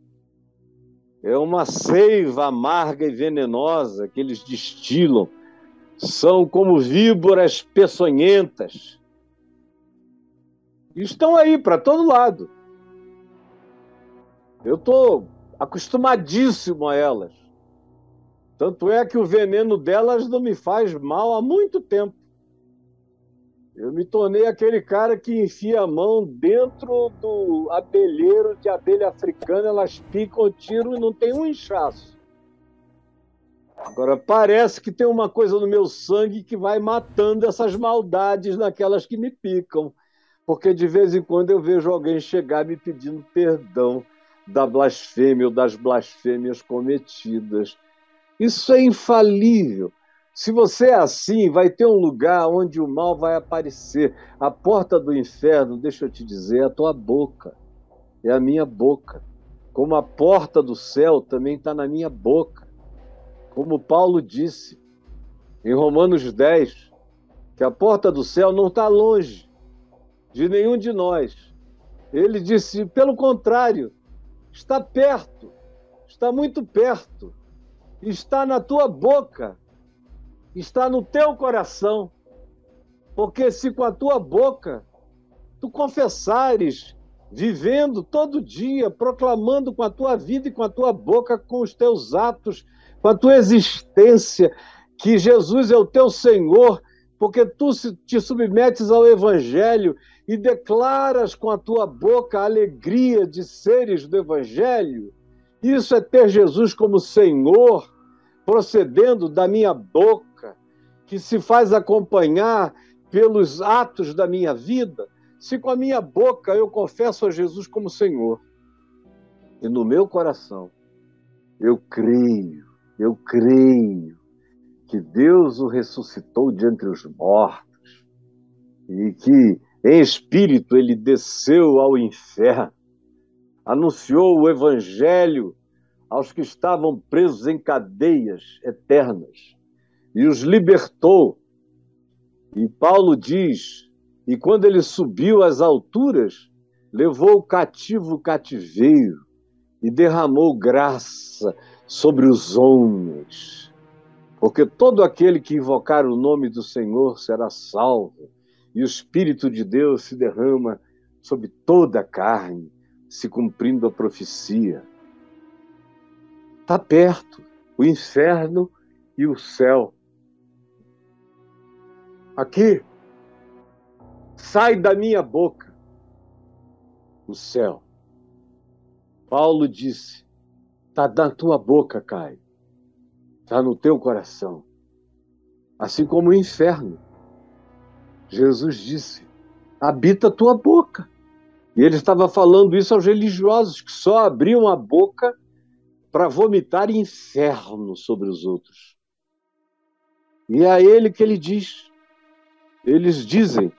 É uma seiva amarga e venenosa que eles destilam. São como víboras peçonhentas. Estão aí para todo lado. Eu estou acostumadíssimo a elas. Tanto é que o veneno delas não me faz mal há muito tempo. Eu me tornei aquele cara que enfia a mão dentro do abelheiro de abelha africana, elas picam o tiro e não tem um inchaço. Agora, parece que tem uma coisa no meu sangue que vai matando essas maldades naquelas que me picam. Porque de vez em quando eu vejo alguém chegar me pedindo perdão da blasfêmia ou das blasfêmias cometidas. Isso é infalível. Se você é assim, vai ter um lugar onde o mal vai aparecer. A porta do inferno, deixa eu te dizer, é a tua boca. É a minha boca. Como a porta do céu também está na minha boca. Como Paulo disse em Romanos 10, que a porta do céu não está longe de nenhum de nós. Ele disse, pelo contrário, está perto, está muito perto, está na tua boca, está no teu coração, porque se com a tua boca tu confessares, vivendo todo dia, proclamando com a tua vida e com a tua boca, com os teus atos, com a tua existência, que Jesus é o teu Senhor, porque tu te submetes ao Evangelho e declaras com a tua boca a alegria de seres do Evangelho. Isso é ter Jesus como Senhor, procedendo da minha boca, que se faz acompanhar pelos atos da minha vida. Se com a minha boca eu confesso a Jesus como Senhor, e no meu coração eu creio que Deus o ressuscitou de entre os mortos e que em espírito ele desceu ao inferno, anunciou o Evangelho aos que estavam presos em cadeias eternas e os libertou. E Paulo diz, e quando ele subiu às alturas, levou o cativo o cativeiro e derramou graça sobre os homens. Porque todo aquele que invocar o nome do Senhor será salvo, e o Espírito de Deus se derrama sobre toda a carne, se cumprindo a profecia. Está perto o inferno e o céu. Aqui, sai da minha boca o céu. Paulo disse, está na tua boca, Caio. Está no teu coração. Assim como o inferno. Jesus disse, habita a tua boca. E ele estava falando isso aos religiosos, que só abriam a boca para vomitar inferno sobre os outros. E é a ele que ele diz. Eles dizem,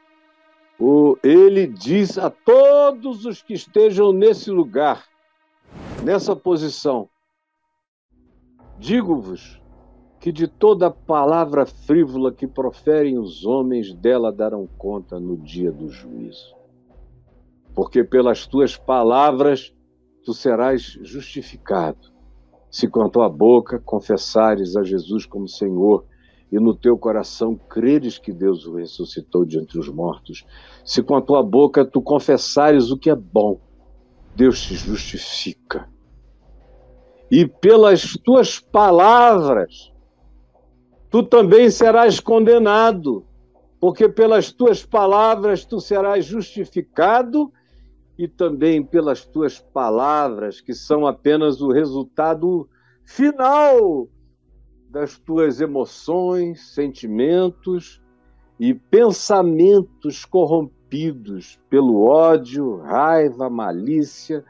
ele diz a todos os que estejam nesse lugar, nessa posição, digo-vos que de toda palavra frívola que proferem os homens, dela darão conta no dia do juízo. Porque pelas tuas palavras tu serás justificado, se com a tua boca confessares a Jesus como Senhor e no teu coração creres que Deus o ressuscitou de entre os mortos. Se com a tua boca tu confessares o que é bom, Deus te justifica. E pelas tuas palavras, tu também serás condenado, porque pelas tuas palavras tu serás justificado e também pelas tuas palavras, que são apenas o resultado final das tuas emoções, sentimentos e pensamentos corrompidos pelo ódio, raiva, malícia,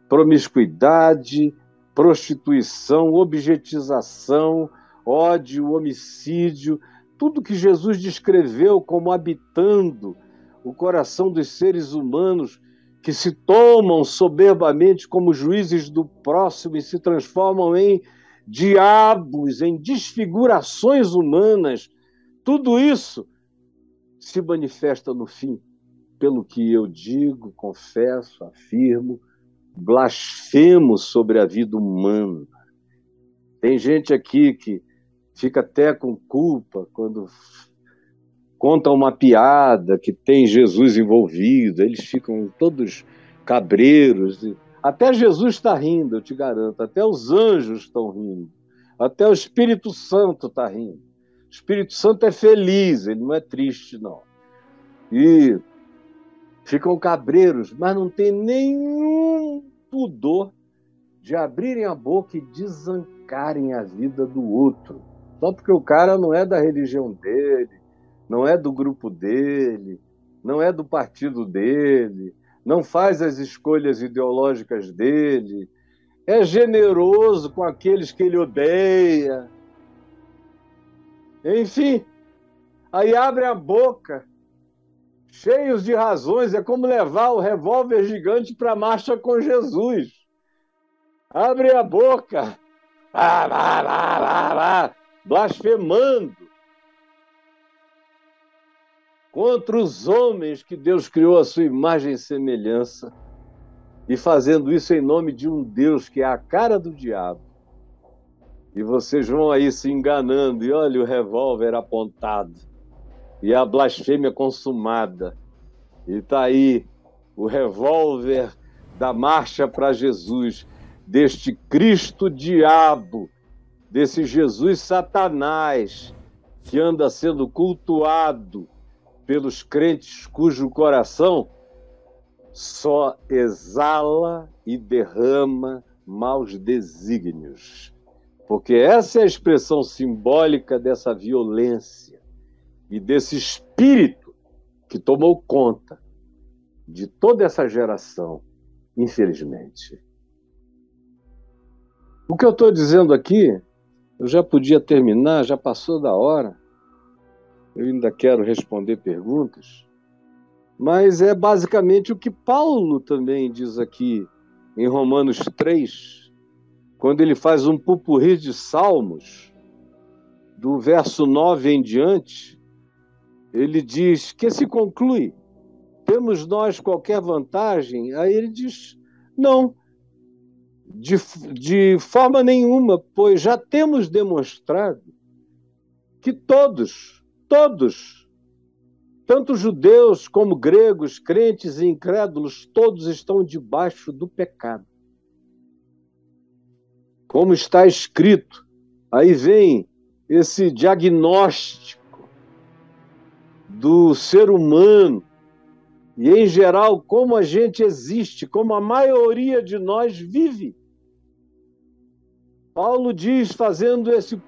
promiscuidade, prostituição, objetização, ódio, homicídio, tudo que Jesus descreveu como habitando o coração dos seres humanos que se tomam soberbamente como juízes do próximo e se transformam em diabos, em desfigurações humanas. Tudo isso se manifesta no fim, pelo que eu digo, confesso, afirmo, blasfemo sobre a vida humana. Tem gente aqui que fica até com culpa quando conta uma piada que tem Jesus envolvido, eles ficam todos cabreiros. Até Jesus está rindo, eu te garanto, até os anjos estão rindo, até o Espírito Santo está rindo. O Espírito Santo é feliz, ele não é triste, não. E ficam cabreiros, mas não tem nenhum pudor de abrirem a boca e desancarem a vida do outro. Só porque o cara não é da religião dele, não é do grupo dele, não é do partido dele, não faz as escolhas ideológicas dele, é generoso com aqueles que ele odeia. Enfim, aí abre a boca, cheios de razões, é como levar o revólver gigante para a marcha com Jesus. Abre a boca, blasfemando contra os homens que Deus criou à sua imagem e semelhança, e fazendo isso em nome de um Deus que é a cara do diabo. E vocês vão aí se enganando, e olha o revólver apontado, e a blasfêmia consumada, e está aí o revólver da marcha para Jesus, deste Cristo diabo, desse Jesus Satanás, que anda sendo cultuado pelos crentes cujo coração só exala e derrama maus desígnios. Porque essa é a expressão simbólica dessa violência e desse espírito que tomou conta de toda essa geração, infelizmente. O que eu estou dizendo aqui, eu já podia terminar, já passou da hora. Eu ainda quero responder perguntas, mas é basicamente o que Paulo também diz aqui em Romanos 3, quando ele faz um pupurri de salmos, do verso 9 em diante, ele diz que se conclui, temos nós qualquer vantagem? Aí ele diz, não, de forma nenhuma, pois já temos demonstrado que todos, tanto judeus como gregos, crentes e incrédulos, todos estão debaixo do pecado. Como está escrito, aí vem esse diagnóstico do ser humano e, em geral, como a gente existe, como a maioria de nós vive. Paulo diz, fazendo esse,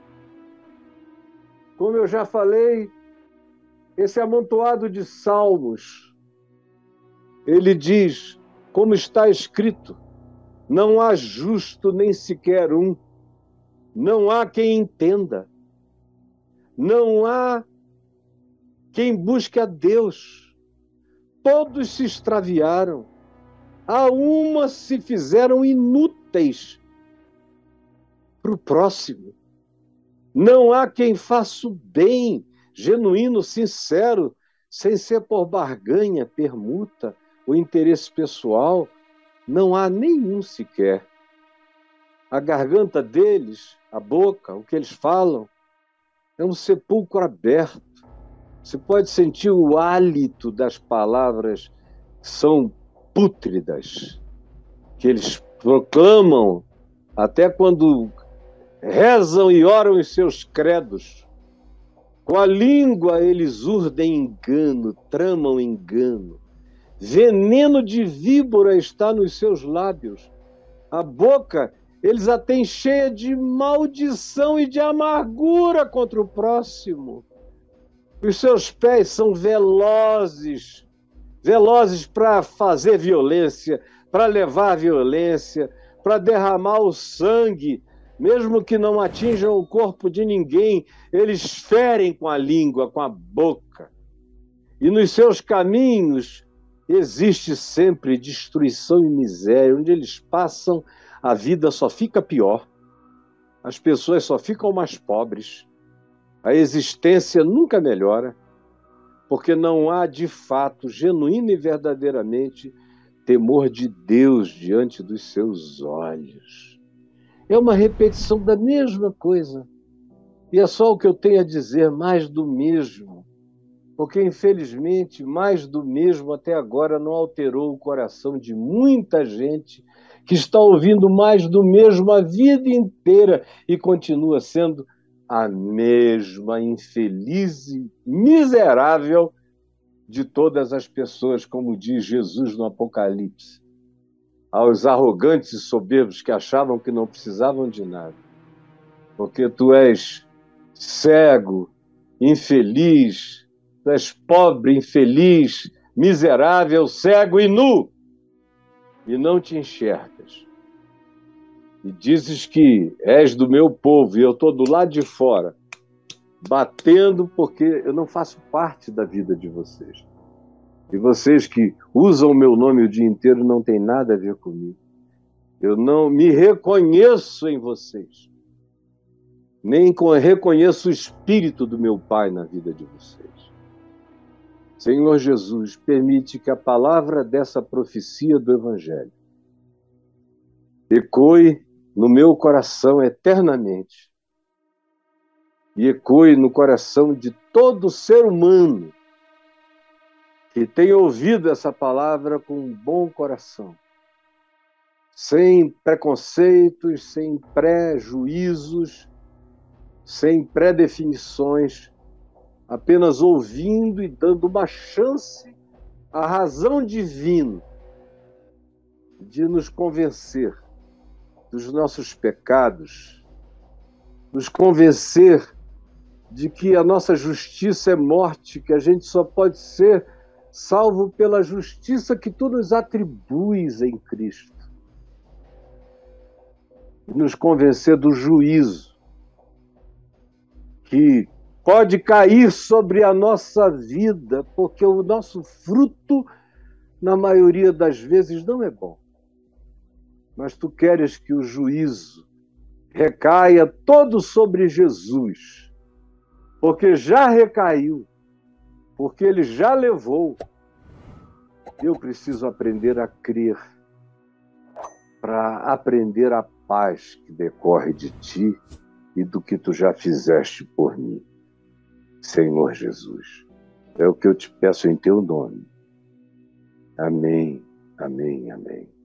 como eu já falei, esse amontoado de salmos, ele diz, como está escrito, não há justo nem sequer um, não há quem entenda, não há quem busque a Deus, todos se extraviaram, a uma se fizeram inúteis para o próximo, não há quem faça o bem, genuíno, sincero, sem ser por barganha, permuta ou interesse pessoal. não há nenhum sequer. A garganta deles, a boca, o que eles falam, é um sepulcro aberto. Você pode sentir o hálito das palavras que são pútridas, que eles proclamam até quando rezam e oram os seus credos. Com a língua eles urdem engano, tramam engano. Veneno de víbora está nos seus lábios. A boca eles a têm cheia de maldição e de amargura contra o próximo. Os seus pés são velozes, velozes para fazer violência, para levar violência, para derramar o sangue, mesmo que não atinjam o corpo de ninguém, eles ferem com a língua, com a boca. E nos seus caminhos existe sempre destruição e miséria. Onde eles passam, a vida só fica pior. As pessoas só ficam mais pobres. A existência nunca melhora, porque não há, de fato, genuíno e verdadeiramente, temor de Deus diante dos seus olhos. É uma repetição da mesma coisa. E é só o que eu tenho a dizer, mais do mesmo. Porque, infelizmente, mais do mesmo até agora não alterou o coração de muita gente que está ouvindo mais do mesmo a vida inteira e continua sendo a mesma infeliz e miserável de todas as pessoas, como diz Jesus no Apocalipse. Aos arrogantes e soberbos que achavam que não precisavam de nada. Porque tu és cego, infeliz, tu és pobre, infeliz, miserável, cego e nu, e não te enxergas. E dizes que és do meu povo e eu estou do lado de fora, batendo porque eu não faço parte da vida de vocês. E vocês que usam o meu nome o dia inteiro não têm nada a ver comigo. Eu não me reconheço em vocês. Nem reconheço o Espírito do meu Pai na vida de vocês. Senhor Jesus, permite que a palavra dessa profecia do Evangelho ecoe no meu coração eternamente e ecoe no coração de todo ser humano que tenha ouvido essa palavra com um bom coração, sem preconceitos, sem pré-juízos, sem pré-definições, apenas ouvindo e dando uma chance à razão divina de nos convencer dos nossos pecados, nos convencer de que a nossa justiça é morte, que a gente só pode ser salvo pela justiça que tu nos atribuis em Cristo. E nos convencer do juízo que pode cair sobre a nossa vida, porque o nosso fruto, na maioria das vezes, não é bom. Mas tu queres que o juízo recaia todo sobre Jesus, porque já recaiu, porque ele já levou. Eu preciso aprender a crer, para aprender a paz que decorre de ti e do que tu já fizeste por mim. Senhor Jesus, é o que eu te peço em teu nome. Amém, amém, amém.